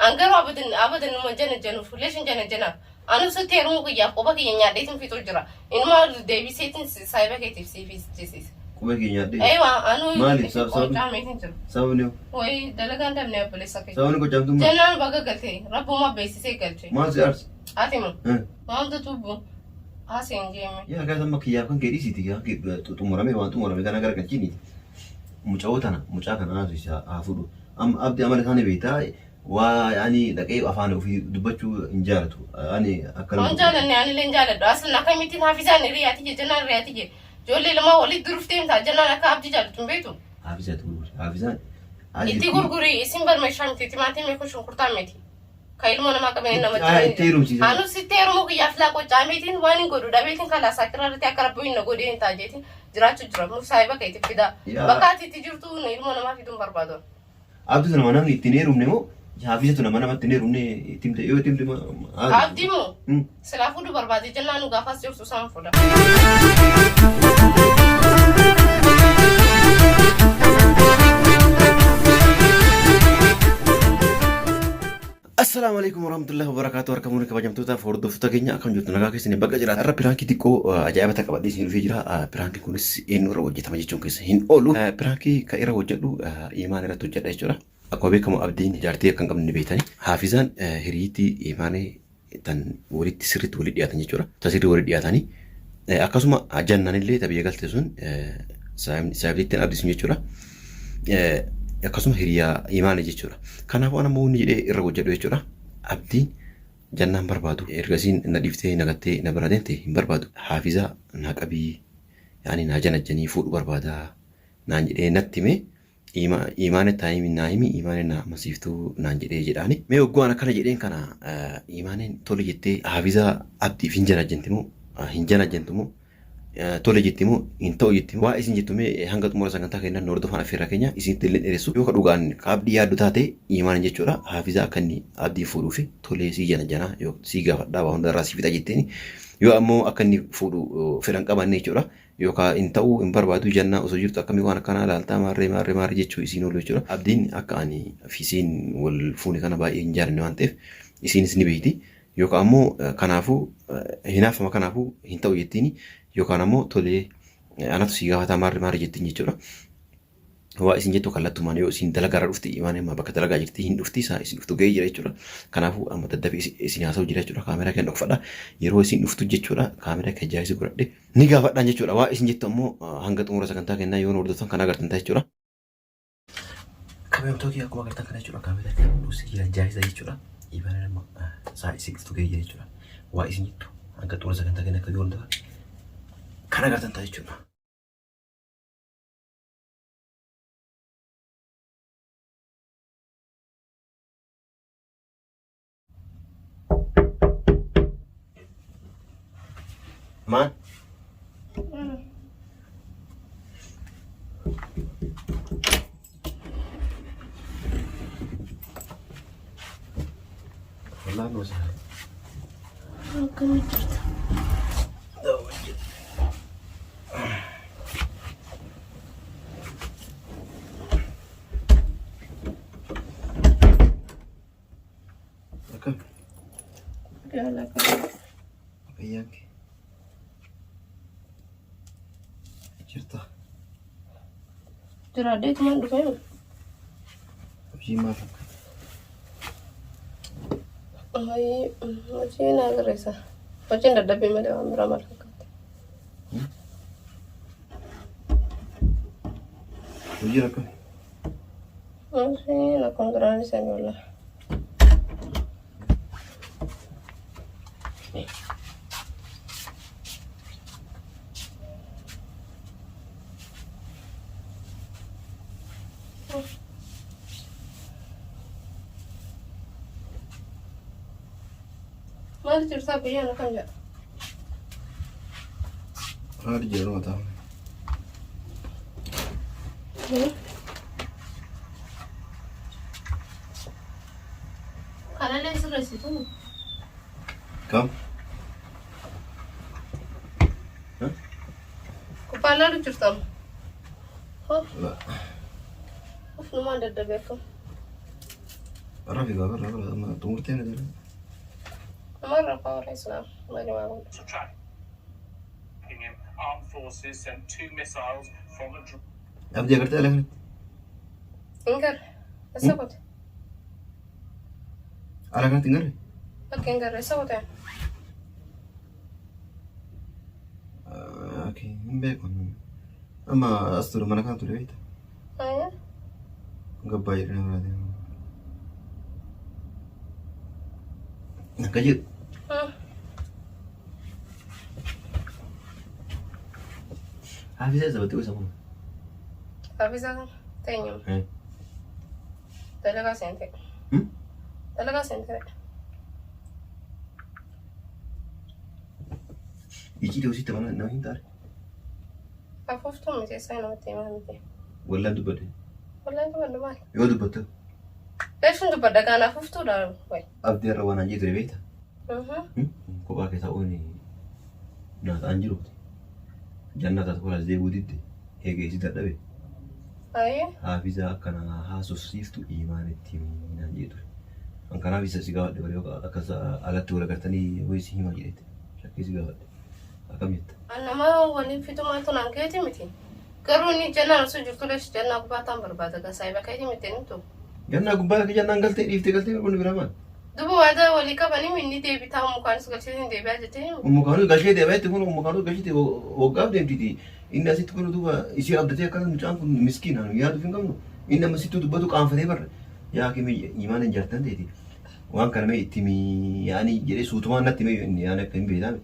أنقر أبدا ما جنة فليش جنة أنا ستيرمو كي يابوبا كي يناديتم في توجرا إنما ديبي سيتن سايبا كي تفسي في تسيس كوبا كي ينادي أيوة أنا مالي ساونيو وي دلقان دم نبلي سكي ساوني كو جامتم جنان بقى قلتي ربو ما بيسي سي قلتي ما سيارس آتيمو ما أنت توبو هاسين جيمي يا كذا ما كي يابكن كيري سيتي يا كي تمرمي وان تمرمي كنا كرا كنتيني مچاوتنا مچاكنا نازي أفودو أبدي عمل ثاني بيتا ويعني دقيق أفانه في دبتشو إنجالته يعني أكلم إنجالني يعني الإنجال أصلا كميتين حافظان رياتي جنان رياتي جولي لما ولد دروفتين تا جنان كابدي جالتم بيتو حافظان إنتي غرغري اسم برمشام تيتي ماتي ميكو شنكرتا ميتي كايلمونا ما كبين نما تيروم سيزن أنا ستيرمو كي يفلا كو جاميتين واني غرو دابيتين كلا ساكرا رتي أكربوين نغودين تاجيتين جراتو جرا مصايبا كيتي فدا بكاتي تجرتو نيلمونا ما فيدون بربادون عبد الرحمن ني تنيروم نمو حافظة نما نما تنيروم ني تيمت يو تيمت ما عبدي مو سلافو دو بربادي جنانو غافاس جو سوسام فدا السلام عليكم ورحمة الله وبركاته وركموني كبجمتوتا فوردو فتاكينيا أكون جوتو نغاكي سيني بقى جرات أرى برانكي تيكو أجايبا تكبادي سينو في جرا برانكي كونس إنو روجي تمجي چونكيس هين أولو برانكي كايرا وجدو إيمان راتو جدا إجورا أكو بيكمو أبدين جارتي أكن قمني بيتاني حافظان هريتي إيماني تن ولد سرت ولد دياتاني جورا تسيري ولد دياتاني أكاسوما أجنان اللي تبي يقال تسون سايبليتين أبدي سيني جورا akkasuma hiriyaa imaana jechuudha. Kanaafuu ana muunni jedhee irra hojjedhu jechuudha. Abdiin jannaan barbaadu. Ergasiin na dhiiftee nagattee na bira deemte hin barbaadu. Haafizaa na qabii yaani na janajjanii fuudhu barbaada naan jedhee natti himee imaana taa'imii naa himi imaana na masiiftuu naan jedhee jedhaani. Mee waggoon akkana jedheen kana imaaneen tole jettee haafizaa abdiif hin janajjantumoo tole jettimu into jettimu waa isin jettume hanga xumura sagantaa kennan hordofan afeerraa keenya isin tilleen dheeressu yoo kadhugaan kaabdii yaaddu taate imaan jechuudha haafizaa akka inni abdii fuudhuu fi tolee sii janajjanaa yoo sii gaafadhaa waa hundarraa sii fixa jetteeni yoo ammoo akka inni fuudhu fedhan qabanne jechuudha yookaan in ta'uu hin barbaadu jannaa osoo jirtu akkamii waan akkanaa laaltaa maarree jechuu isiin oolu jechuudha abdiin akka ani fi isiin wal fuune kana baay'ee hin jaalanne waan ta'eef isiinis ni beekti yookaan ammoo kanaafuu hinaafama kanaafuu hin ta'u jettiini yookaan ammoo tolee anatu si gaafataa maarree jettiin jechuudha. Waa isin jettu kallattumaan yoo isin dalagaa irra dhufti imaanee amma bakka dalagaa jirti hin dhufti isaa isin dhuftu ga'ee jira jechuudha. Kanaafuu amma daddafee isin haasa'u jira jechuudha. Kaameraa kan dhokfadha. Yeroo isin dhuftu jechuudha kaameraa kan jaayisii godhadhe ni gaafadhaan jechuudha. Waa isin jettu ammoo hanga xumura sagantaa kennaa yoo hordoftan kan agartan ta'a jechuudha. Kabeemtookii akkuma agartan kana jechuudha kaameraa kan dhusi jira jaayisa jechuudha. Imaanee amma isaa isin dhuftu ga'ee jira jechuudha. Waa isin jettu hanga xumura sagantaa kennaa akka yoo hordoftan kan agartan ta'a jechuudha. Man? Wala no sa. Kami cerita. Cerita. Cerita deh teman dulu. Gimana? Ay, masih nak rasa. Macam dah dapat mana orang ramai kan. Ujir apa? Masih nak kontrol saya dulu. Mana cerita biaya nak kan? Ada jarum atau? Kalau lagi sudah situ. Kam? Kepala lu cerita. Oh, Lah. nama ada bekam. Rafi gaafa irraa amma xumurtee na jira. Marra power islam. Mali ma. Armed forces sent 2 missiles from a drone. Abdi agartee ala kanatti. Ingar. Asabot. Ala kanatti hin garre? Bakka ingar asabot. Okay, hin beeku. Amma as ture mana kana ture beekta. Gabbaa jedhanii biraate. Akka jedhu. Hafiza sabatti gosa kun. Hafiza teenyu. Dalagaa seente. Dalagaa seente. Iji dee usitti nama hin taane. Afuuftuu miti eessa namatti himaa miti. Wallaan dubbadde. Wallaan dubbadde maali? Yoo dubbatte. Leessuun dubbadda gaan afuuftuudha wayi. Abdii irra waan anjii ture beekta. Kophaa keessa ooni naataan jiruuti. Jannataas kolas deebuu didde eegeessi dadhabe. Hafiza akkana haasofsiiftu imaanitti naan jee ture. An kanaaf isa si gaafadhe bare akkas alatti wal agartanii wayisi himaa jedhete. Shakkii si gaafadhe. Akkam jetta? Nama waliin fitumaatu naan keeti miti. Garuu inni jannaan osoo jirtu leessu jannaa gubbaataan barbaada gasaa bakka itti miti nimtu. Jannaa gubbaa akka jannaan galtee dhiiftee kun bira maal? Dubu waada walii qabanii inni deebitaa mukaan galchee deebi'aa jettee. Mukaan galchee deebi'aa kun mukaan galchee waggaaf deemtiti. Inni asitti kun duuba isii abdatee akkana mucaan kun miskiina yaadu hin qabnu. Inni amma sitti dubbatu qaanfatee barra. Yaa kimi imaan hin jartan ta'eeti. Waan kana mee itti yaani jedhee suutumaan natti mee inni yaani akka hin beekame.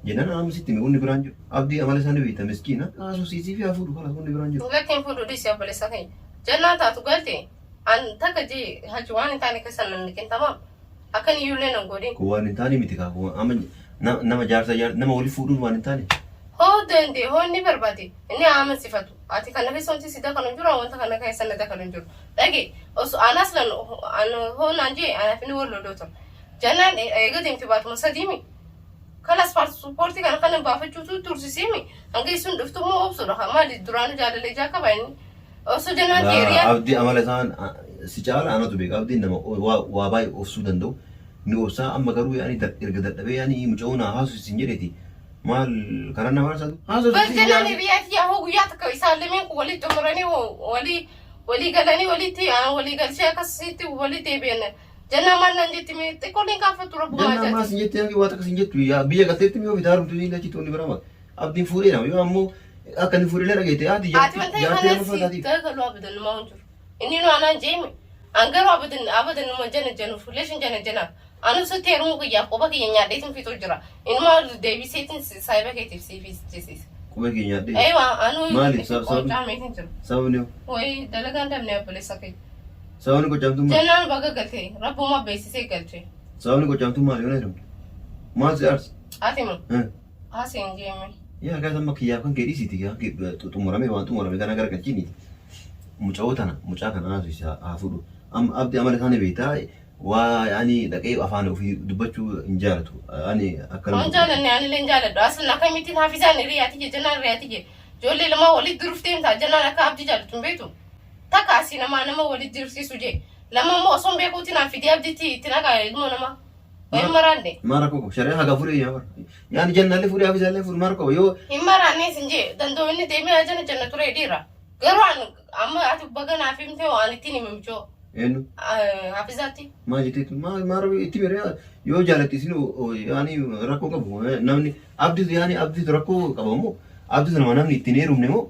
Jennaan amma sitti mee hundi biraan jiru. Abdii amala isaanii beekta miskiina. Haasofsiisii fi hafuudhu kalas hundi biraan jiru. Lakkin fuudhu dhiisii obboleessa keenya. Jannaa taatu galte an takka jee haji waan hin taane keessa nan niqintamaa. Akkan iyyuullee nan godhin. Kun waan hin taane miti kaafu amma nama jaarsa nama waliif fuudhuun waan hin taane. Hoo dandee hoo inni barbaade inni ama sifatu ati kana keessa wanti sida kana jiru wanta kana keessa nada kana jiru dhage osoo anas lan hoo naan jee anaaf inni wal lolootan jannaan eega deemti baatuma sadiimi kalas paaspoortii kana baafachuutu tursisiimi hanga isun dhuftummoo obsuudha maali duraanu jaalalee jaakaba inni osoo jannaan jeeriyaa. Abdii amala isaan si caala anatu beeka abdiin nama waa baay'ee obsuu danda'u ni obsaa amma garuu yaani erga dadhabee yaani muca'uun haasofsiisin jedheeti. Maal karena nama satu? Berjalan di riat ya ho guyat ke isalemen ko wali tumrani wali galani wali galsha kasiti wali tebene janna man nan jeti me te ko linka fatura buga janna mas jeti yang wata kasinjetu ya biya gatetti mi obidarum tu inga citu ni berama abdin fure na yo ammo akan fure le ragete adi jati ya fati ta galu abadan maunjur ini no anan jemi angaro abadan mo jana fuleshin jana anu so teru ko ya ko ba ke nya de tin fito jira in ma de bi setin sai ba ke tifsi fi jesis ko ba ke nya de aywa anu mali ta me tin jira sawne wai dalagan dam ne bole sakai sawne ko jamtu ma janan baga galte rabbu ma be sai galte sawne ko jamtu ma yone rum ma se ars atimu asen jemi ya ga zama kiya kan ke disi tiga ke tumurame wa tumurame kana gar galchini mucawtana muca kana azu isa afudu am abdi amale kana beita waa yaani dhaqee afaan ofii dubbachuu hin jaalatu yaani akkana waan jaalanne ani leen jaaladhu asna kamitiin hafizaan riyaati jennaan riyaati jolle lama wali durufteen ta jennaan akka abdi jaalatu beetu takka asi nama wali dirsiisu je lama mo son beekuutiin afidi abditi tinaga ilmo nama way marande mara ko sharia haga fure ya bar yaani jannalle fure hafizalle fure mara ko yo himmarane sinje dando inni deemi ajana jannatu reedira garan amma atu bagana afimte waan itini mimcho enu hafizati majiti maro itimere yo jalati sinu yani rakko qabu namni abdi yani abdi rakko qabamu abdi nama namni ittineerumne mo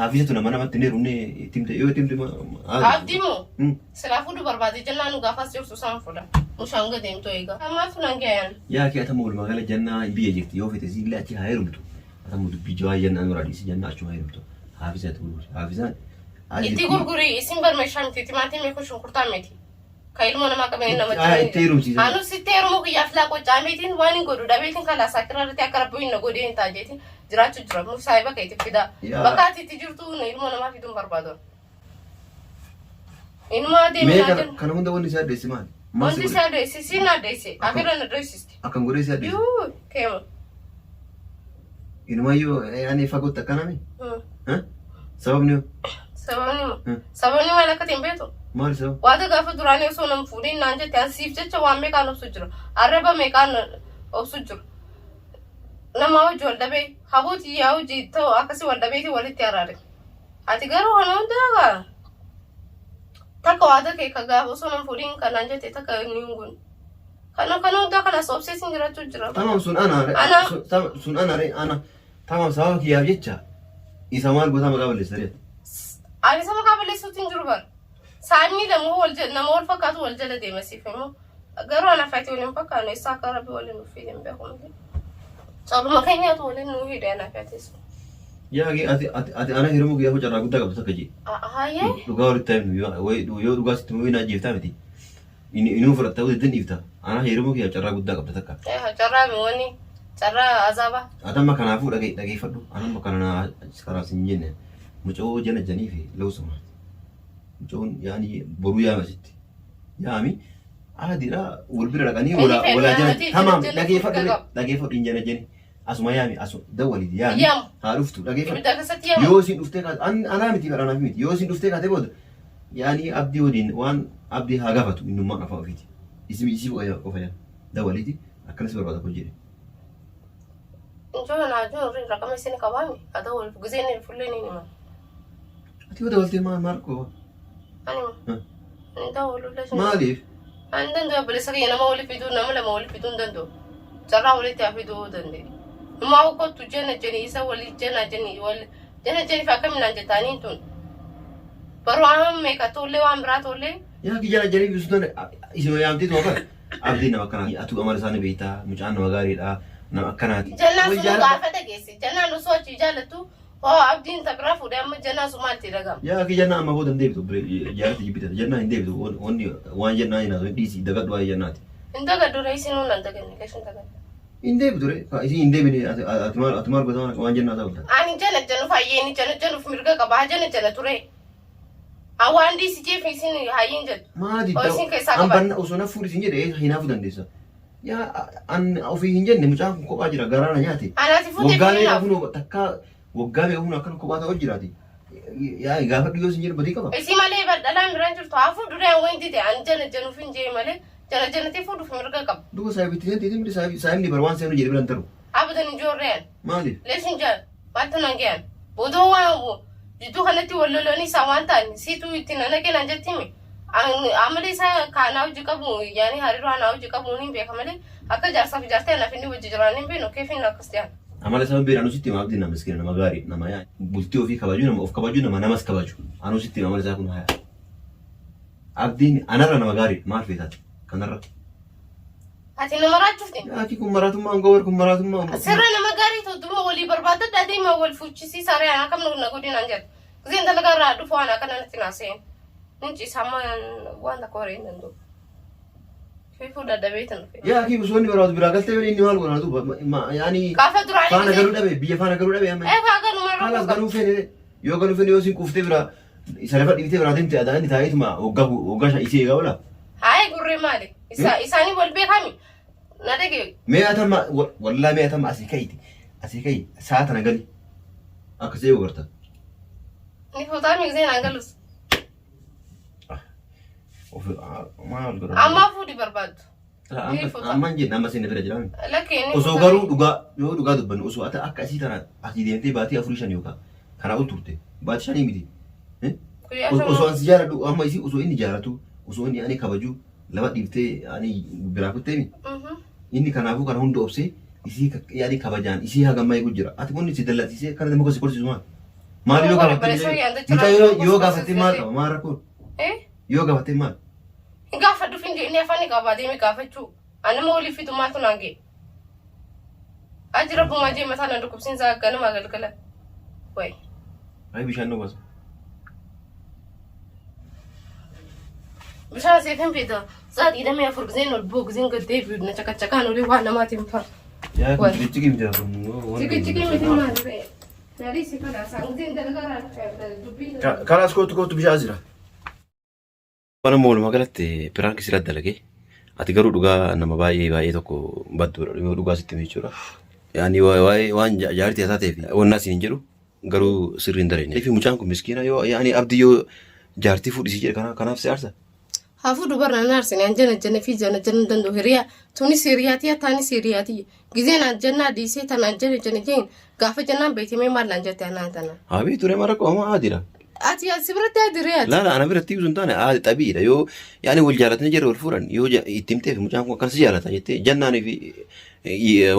hafizatu nama namatti neerumne itimte yo itimte abdi mo salafu du barbaade jannanu gafas yo susan foda mushanga demto ega amma tunangayan ya ki atamu magala janna biye jekti yo fete zilla achi hayrumtu atamu bijo janna nuradi si janna achu hayrumtu hafizat itti gurguri isin barmeeshamti timaatimii kun shunkurtaa miti ka ilmoo namaa qabeen nama jiru anu sitteerumu kiyyaaf laaqoo caameetiin waan hin godhu dhabeetiin kan laasaa kirarratti akka rabbii hin godhee hin taajeetiin jiraachuu jira musaayii bakka itti fida bakka ati itti jirtu ilmoo namaa fiduun barbaadu ilmoo adeemee kana hunda wanni isaa addeessi maali? Wanti isaa addeessi siin addeessi akirra na addeessisti akkan godhee isaa addeessi yuu keema inumayyuu ani fagootti akkanami sababni sababni maal akka ta'in beektu Maal sababa? Waata gaafa duraanii osoo nam fuudhin naan jette asiif jecha waan meeqaan obsu jira. Arraba meeqaan obsu jira. Nama hojii wal dhabee habuuti yaa hojii ta'u akkasii wal dhabeeti walitti araare. Ati garuu kana hundaa takka waata kee ka gaafa osoo nam fuudhin kan naan jette takka inni hungun. Kana hundaa kana soobseesin jiraachuu jira. Tamam sun ana tamam sababa kiyyaaf jecha isa maal goota maqaa balleessa reeta. Ani sama maqaa balleessuutiin jiru bara. Saamii lamoo nama wal fakkaatu wal jala deemasiif immoo garuu ana faayiti waliin fakkaanne isaa akka rabbi waliin nuuf hidhan beekumti. Sababa keenyaatu waliin nuuf hidhan ana faayitisu. Yaa ati ana hirmuu guyyaa carraa guddaa qabdu akka jee. Hayyee. Dhugaa walitti taa'e yoo dhugaa sitti muuyi naa jeeftaa miti. Inni fudhatta walitti dhiifta. Ana hirmuu guyyaa carraa guddaa qabdu takka. Carraa mi'ooni carraa azaaba. Atamma kanaafuu dhageeffadhu. Anamma kana karaas hin jenne mucoo jana janii fi lawsuma. Mucoon yaani boruu yaama sitti. Yaami aadiidha wal bira dhaqanii walaa jana. Tamam dhageeffadhu hin jana jeni. Asuma yaami asu dawwaliti yaami. Haa dhuftu dhageeffadhu. Yoo isin dhuftee kaate anaa miti bara anaaf miti. Yoo isin dhuftee kaate booda yaani abdii waliin waan abdii haa gaafatu innummaan afaan ofiiti. Isii qofa yaa dawwaliti akkanas barbaada kun jedhe. Injoon ajoon raqama isin qabaami haa dawwal gizeen fullee ni nima. Ati yoo dawwaltee maal qaba? Anima. Ani dawwaluudha. Maaliif? Ani danda'u bilisa kiyya nama waliif fiduu nama lama waliif fiduu danda'u. Carraa walitti haa fiduu danda'e. Numaa kottu jana jeni isa walii jana jeni fi akkaminaan jetaanii tun. Baruu amma meeqa tollee waan biraa tollee. Yaa ki jana jeni bisuutan isin yaamtee toofa. Abdii nama akkanaa atu amala isaanii beektaa mucaan nama gaariidha nama akkanaati. Jannaan sun gaafa dhageesse jannaan osoo achi jaallattu hoo abdiin takraa fuudhee amma jannaan sun maalti dhagama. Yaa ki jannaa amma booda hin deebitu jaalatti jibbita jannaa hin deebitu waan jannaa hin haasoo dhiisii dagadhu waa'ee jannaati. Hin dagadhu reessin hundi hin daganne keessan dagadhu. Hin deebitu re isin hin deebine ati maal goota waan jannaa ta'u. Ani jana janu fayyeen jana januuf mirga qaba jana jana ture. Awaan dhiisi jeef isin hayyin jedhu. Maati ta'u banna osoo na fuudhi isin jedhe hinaafu dandeessa. Yaa an ofii hin jenne mucaan kun kophaa jira garaana nyaate. Anaati fuudhee waggaa meeqa kun takka waggaa meeqa kun akkan kophaa ta'u jiraati. Yaa gaafa dhiyoo isin jedhu badii qaba. Isi malee badhalaan biraan jirtu haa fuudhuree waan dide ani jana januuf hin jee malee jana janatee fuudhuuf mirga qaba. Duuba saayibitti seentii saayibni bara waan seenu jedhe biran taru. Abadan ijoorreen. Maaliif? Leeshin jaan wanta nangean. Bodoo waan jidduu kanatti wal lolanii isaa waan ta'an siituu itti nanagee nan jettimi. Amala isaa kaanaa hojii qabu yaani hariiroo anaa hojii qabu hin beeka malee akka jaarsaaf jaartee anaaf inni wajji jiraan hin beenu keefin akkas ta'an. Amala isaa beera anusitti nama abdii nama miskiina nama gaarii nama yaa bultii ofii kabaju nama of kabaju nama namas kabaju anusitti amala isaa kun haya. Abdiin anarra nama gaarii maal feetaati kanarra. Ati nama raachuufti. Ati kun maraatummaa angawar kun maraatummaa. Sirra nama gaarii tottuma walii barbaadda adeema wal fuuchisiisaa re'aan akkam na godinaan jedhu. Giseen dalagaa irraa dhufu waan akka nanatti naaseen. Ninci sama wanta koree hin danda'u. Fiifuu dadhabeetan dhufe. Yaa ki busoonni baraatu biraa galtee inni maal godhana duuba yaani. Gaafa duraanii. Faana galuu dhabe biyya faana galuu dhabe amma. Galuma rakkoo. Kalaas galuu fene yoo galuu fene yoo sin kuftee biraa isa lafa dhiibtee biraa deemtee adaan taa'eetuma waggaa isee eegaa ola. Hayi gurree maali? Isaanii wal beekami. Na dhagee. Mee atama wallaa mee atama asii ka'i sa'a tana gali akkasii yoo garta. Ni fuutaan giseen hangalus. Amma fuudhi barbaaddu. Ammaan jenna amma seenaa bira jiraan. Lakkeen. Osoo garuu yoo dhugaa dubbannu osoo ati akka asii tana asii deemtee baatii 4-5 yookaan kanaa ol turte baatii 5 miti. Osoo ansi jaaladhu amma isii osoo inni jaalatu osoo inni ani kabaju lama dhiiftee ani biraa kuttee mi. Inni kanaafuu kana hunda obsee isii yaani kabajaan isii hagammaa eegu jira. Ati kun si dallattisee kana nama kasi qorsiisu maal? Maal yoo gaafatte yoo gaafatte maal qaba maal rakkoon? Yoo gaafatte maal? Gaafa dhufin inni afaan qaba deemee gaafachuu. Anama waliif fitu maaltu naangee? Ajira bumaa jee mataa na dhukkubsiinsa ganama galgala. Wayi. Ayi bishaan nu baasa. Bishaan seefin fita. Saat idamee afur giseen ol boo giseen gad deebi'u na cakacakaan olii waan namaatiin fa'a. Yaa kun ciqii miti kun. Ciqii miti maal ta'e? Nyaadii si fadhaa isaan giseen dalagaraa dubbii. Kanaas kootu bishaan jira. Mana mooluma galatti piraanki sirra dalagee ati garuu dhugaa nama baay'ee tokko badduudha yoo dhugaa sitti jechuudha. Yaani waan jaartii isaa ta'eef wanna siin jedhu garuu sirriin dareen. Fi mucaan kun miskiina yoo yaani abdii yoo jaartii fuudhisi jedhe kanaaf si aarsa. Hafu dubarra narsini anjana fi jana dando hiriya tuni siriyati ya tani siriyati gizen anjana dise tan anjana jin gafa jana beeti me mal anjata anantana Abi ture mara ko ma adira. ati asibrata adiriya La ana biratti yusun tane aadi tabiidha yoo yani wal jaalatanii jira wal furan yoo ittimteef mucaan kun akkas jaalata jettee jannaanii fi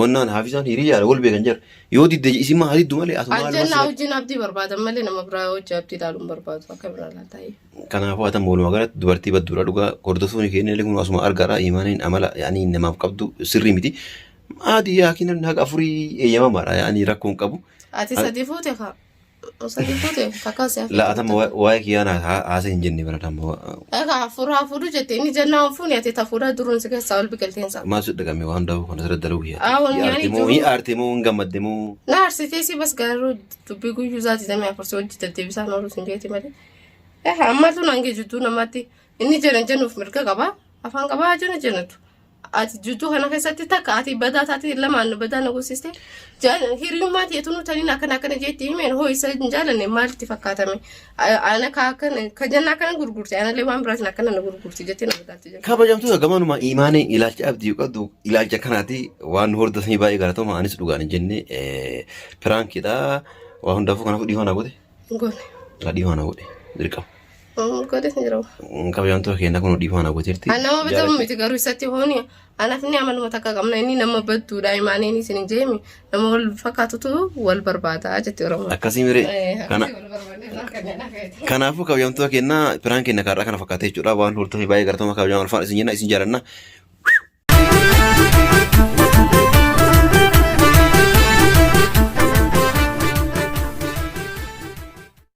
wannaan haafisaan hiriyaadha wal beekan jira yoo didde isimma hadiddu malee asuma anjana wajjin abdii barbaada malee nama biraa wajjin abdii ilaaluun barbaadu akka biraa laataa'e. Kanaafuu atan booluma galatti dubartii badduudha dhugaa hordofuun keenya illee kun asuma argaara imaaniin amala yaani namaaf qabdu sirrii miti. Aadi yaakiin haga afurii eeyyamamaadha yaani rakkoon qabu. Ati sadii fuute kaa. Sadii fuute kakkaasee. La atama waa'ee kiyyaan haasa hin jenne bara damma. Egaa hafuudhu jettee inni jennaa fuuni ati tafuudha duruun si keessaa ol biqilteensa. Maal dhagame waan daawwu kana sirra daluu kiyya. Awwan yaani jiru. Hin aarte moo hin gammadde moo. Na arsitee si bas garuu dubbii guyyuu zaati damee afursee hojii deddeebisaan oolu sin jeeti malee. Ammatu nange jidduu namatti inni jennuuf mirga qaba afaan qabaa jennatu. Ati jidduu kana keessatti takka ati badaa taati lamaan badaa na goosiste hiriyummaati etuunu taniin akkana jeetti himeen hoo isa hin jaalanne maalitti fakkaatame ana ka jannaa kana gurgurti anallee waan biraatiin akkana na gurgurti jettee na badaatti jira. Kabajamtoota gamanuma imaanee ilaalcha abdii qabdu ilaalcha kanaati waan hordofanii baay'ee galatoomaa anis dhugaan hin jenne piraankiidha waa hundaafuu kanaafuu dhiifama godhe. Goone. Dhiifama godhe dirqama. Godhe hin jiru. Kabajamtoota keenya kun dhiifama godheerti. Nama bitamu miti garuu isatti hooni anaaf inni amaluma takka qabna inni nama badduudha imaaneen isin jeemi nama wal fakkaatutu wal barbaada jetti Oromoo. Akkasii miree kanaafuu kabajamtoota keenya piraan keenya kaarraa kana fakkaatee jechuudha waan hordofanii baay'ee galatoomaa kabajamaa ulfaan isin jenna isin jaalanna